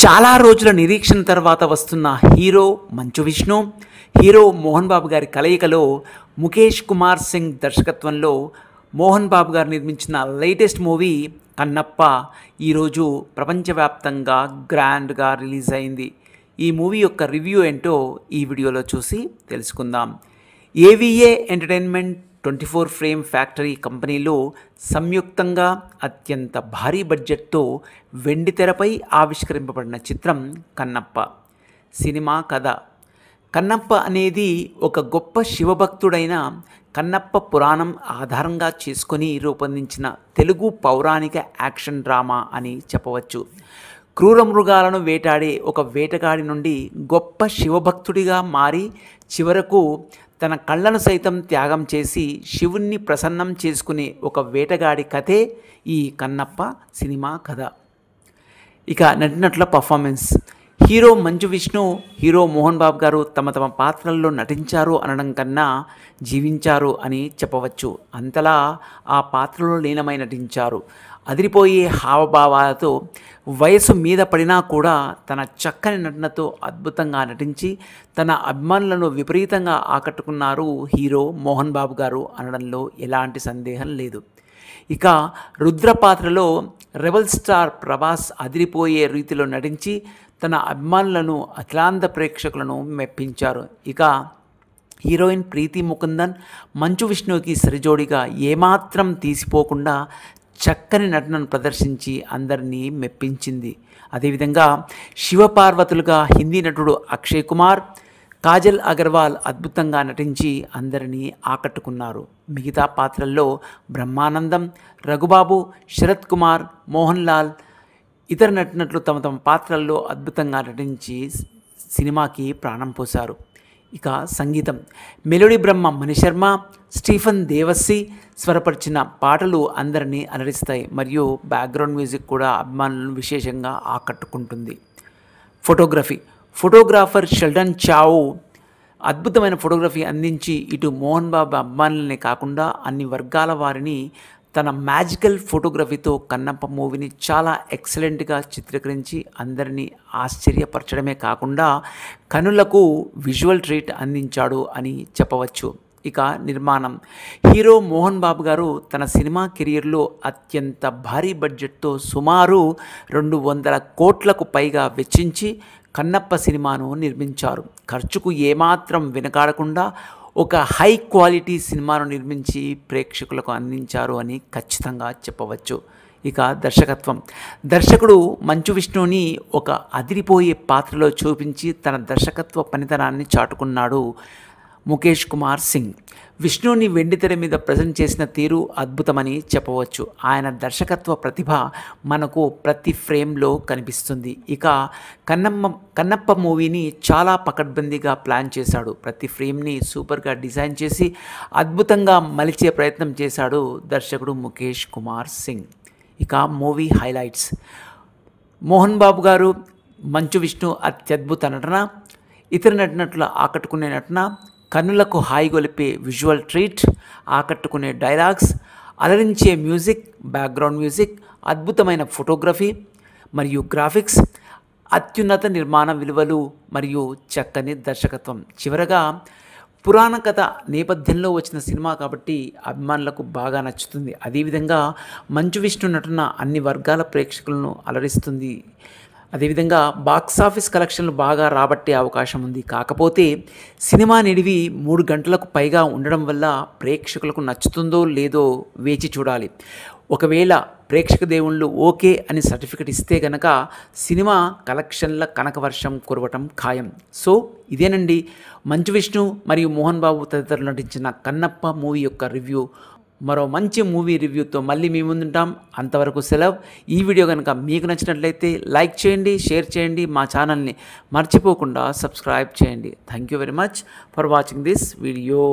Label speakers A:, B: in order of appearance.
A: చాలా రోజుల నిరీక్షణ తర్వాత వస్తున్న హీరో మంచు విష్ణు, హీరో మోహన్ బాబు గారి కలయికలో ముఖేష్ కుమార్ సింగ్ దర్శకత్వంలో మోహన్ బాబు గారు నిర్మించిన లేటెస్ట్ మూవీ కన్నప్ప ఈరోజు ప్రపంచవ్యాప్తంగా గ్రాండ్గా రిలీజ్ అయింది. ఈ మూవీ యొక్క రివ్యూ ఏంటో ఈ వీడియోలో చూసి తెలుసుకుందాం. ఏవిఏ ఎంటర్టైన్మెంట్ 24 ఫ్రేమ్ ఫ్యాక్టరీ కంపెనీలో సంయుక్తంగా అత్యంత భారీ బడ్జెట్తో వెండితెరపై ఆవిష్కరింపబడిన చిత్రం కన్నప్ప. సినిమా కథ: కన్నప్ప అనేది ఒక గొప్ప శివభక్తుడైన కన్నప్ప పురాణం ఆధారంగా చేసుకొని రూపొందించిన తెలుగు పౌరాణిక యాక్షన్ డ్రామా అని చెప్పవచ్చు. క్రూర మృగాలను వేటాడే ఒక వేటగాడి నుండి గొప్ప శివభక్తుడిగా మారి చివరకు తన కళ్ళను సైతం త్యాగం చేసి శివుణ్ణి ప్రసన్నం చేసుకునే ఒక వేటగాడి కథే ఈ కన్నప్ప సినిమా కథ. ఇక నటినట్ల performance: hero Manchu Vishnu, hero Mohan Babu గారు తమ పాత్రల్లో నటించారు అనడం కన్నా జీవించారు అని చెప్పవచ్చు. అంతలా ఆ పాత్రలో లీనమై నటించారు. అదిరిపోయే హావభావాలతో వయసు మీద పడినా కూడా తన చక్కని నటనతో అద్భుతంగా నటించి తన అభిమానులను విపరీతంగా ఆకట్టుకున్నారు హీరో మోహన్ బాబు గారు అనడంలో ఎలాంటి సందేహం లేదు. ఇక రుద్ర పాత్రలో రెబల్ స్టార్ ప్రభాస్ అదిరిపోయే రీతిలో నటించి తన అభిమానులను అఖిలాంధ్ర ప్రేక్షకులను మెప్పించారు. ఇక హీరోయిన్ ప్రీతి ముకుందన్ మంచు విష్ణుకి సరిజోడిగా ఏమాత్రం తీసిపోకుండా చక్కని నటనను ప్రదర్శించి అందరినీ మెప్పించింది. అదేవిధంగా శివపార్వతులుగా హిందీ నటుడు అక్షయ్ కుమార్, కాజల్ అగర్వాల్ అద్భుతంగా నటించి అందరినీ ఆకట్టుకున్నారు. మిగతా పాత్రల్లో బ్రహ్మానందం, రఘుబాబు, శరత్ కుమార్, మోహన్ లాల్ ఇతర నటినట్లు తమ పాత్రల్లో అద్భుతంగా నటించి సినిమాకి ప్రాణం పోశారు. ఇక సంగీతం: మెలోడీ బ్రహ్మ మణిశర్మ, స్టీఫన్ దేవస్సి స్వరపరిచిన పాటలు అందరినీ అలరిస్తాయి మరియు బ్యాక్గ్రౌండ్ మ్యూజిక్ కూడా అభిమానులను విశేషంగా ఆకట్టుకుంటుంది. ఫోటోగ్రాఫర్ షెల్డన్ చావు అద్భుతమైన ఫోటోగ్రఫీ అందించి ఇటు మోహన్ బాబు అభిమానులనే కాకుండా అన్ని వర్గాల వారిని తన మ్యాజికల్ ఫోటోగ్రఫీతో కన్నప్ప మూవీని చాలా ఎక్సలెంట్గా చిత్రీకరించి అందరినీ ఆశ్చర్యపరచడమే కాకుండా కనులకు విజువల్ ట్రీట్ అందించాడు అని చెప్పవచ్చు. ఇక నిర్మాణం: హీరో మోహన్ బాబు గారు తన సినిమా కెరియర్లో అత్యంత భారీ బడ్జెట్తో సుమారు 200 కోట్లకు పైగా వెచ్చించి కన్నప్ప సినిమాను నిర్మించారు. ఖర్చుకు ఏమాత్రం వెనకాడకుండా ఒక హై క్వాలిటీ సినిమాను నిర్మించి ప్రేక్షకులకు అందించారు అని ఖచ్చితంగా చెప్పవచ్చు. ఇక దర్శకత్వం: దర్శకుడు మంచు విష్ణుని ఒక అదిరిపోయే పాత్రలో చూపించి తన దర్శకత్వ పనితనాన్ని చాటుకున్నాడు ముఖేష్ కుమార్ సింగ్. విష్ణుని వెండితెర మీద ప్రజెంట్ చేసిన తీరు అద్భుతమని చెప్పవచ్చు. ఆయన దర్శకత్వ ప్రతిభ మనకు ప్రతి ఫ్రేమ్లో కనిపిస్తుంది. ఇక కన్నప్ప మూవీని చాలా పకడ్బందీగా ప్లాన్ చేశాడు. ప్రతి ఫ్రేమ్ని సూపర్గా డిజైన్ చేసి అద్భుతంగా మలిచే ప్రయత్నం చేశాడు దర్శకుడు ముఖేష్ కుమార్ సింగ్. ఇక మూవీ హైలైట్స్: మోహన్ బాబు గారు, మంచు విష్ణు అత్యద్భుత నటన, ఇతర నటినట్ల ఆకట్టుకునే నటన, కన్నులకు హాయిగొలిపే విజువల్ ట్రీట్, ఆకట్టుకునే డైలాగ్స్, అలరించే మ్యూజిక్, బ్యాక్గ్రౌండ్ మ్యూజిక్, అద్భుతమైన ఫోటోగ్రఫీ మరియు గ్రాఫిక్స్, అత్యున్నత నిర్మాణ విలువలు మరియు చక్కని దర్శకత్వం. చివరగా పురాణ కథ నేపథ్యంలో వచ్చిన సినిమా కాబట్టి అభిమానులకు బాగా నచ్చుతుంది. అదేవిధంగా మంచు విష్ణు నటన అన్ని వర్గాల ప్రేక్షకులను అలరిస్తుంది. అదేవిధంగా బాక్సాఫీస్ కలెక్షన్లు బాగా రాబట్టే అవకాశం ఉంది. కాకపోతే సినిమా నిడివి 3 గంటలకు పైగా ఉండడం వల్ల ప్రేక్షకులకు నచ్చుతుందో లేదో వేచి చూడాలి. ఒకవేళ ప్రేక్షక దేవుళ్ళు ఓకే అని సర్టిఫికెట్ ఇస్తే కనుక సినిమా కలెక్షన్ల కనకవర్షం కురవటం ఖాయం. సో ఇదేనండి మంచు విష్ణు మరియు మోహన్ బాబు తదితరులు నటించిన కన్నప్ప మూవీ యొక్క రివ్యూ. మరో మంచి మూవీ రివ్యూతో మళ్ళీ మీ ముందుంటాం. అంతవరకు సెలవు. ఈ వీడియో కనుక మీకు నచ్చినట్లయితే లైక్ చేయండి, షేర్ చేయండి, మా ఛానల్ని మర్చిపోకుండా సబ్స్క్రైబ్ చేయండి. Thank you very much for watching this video.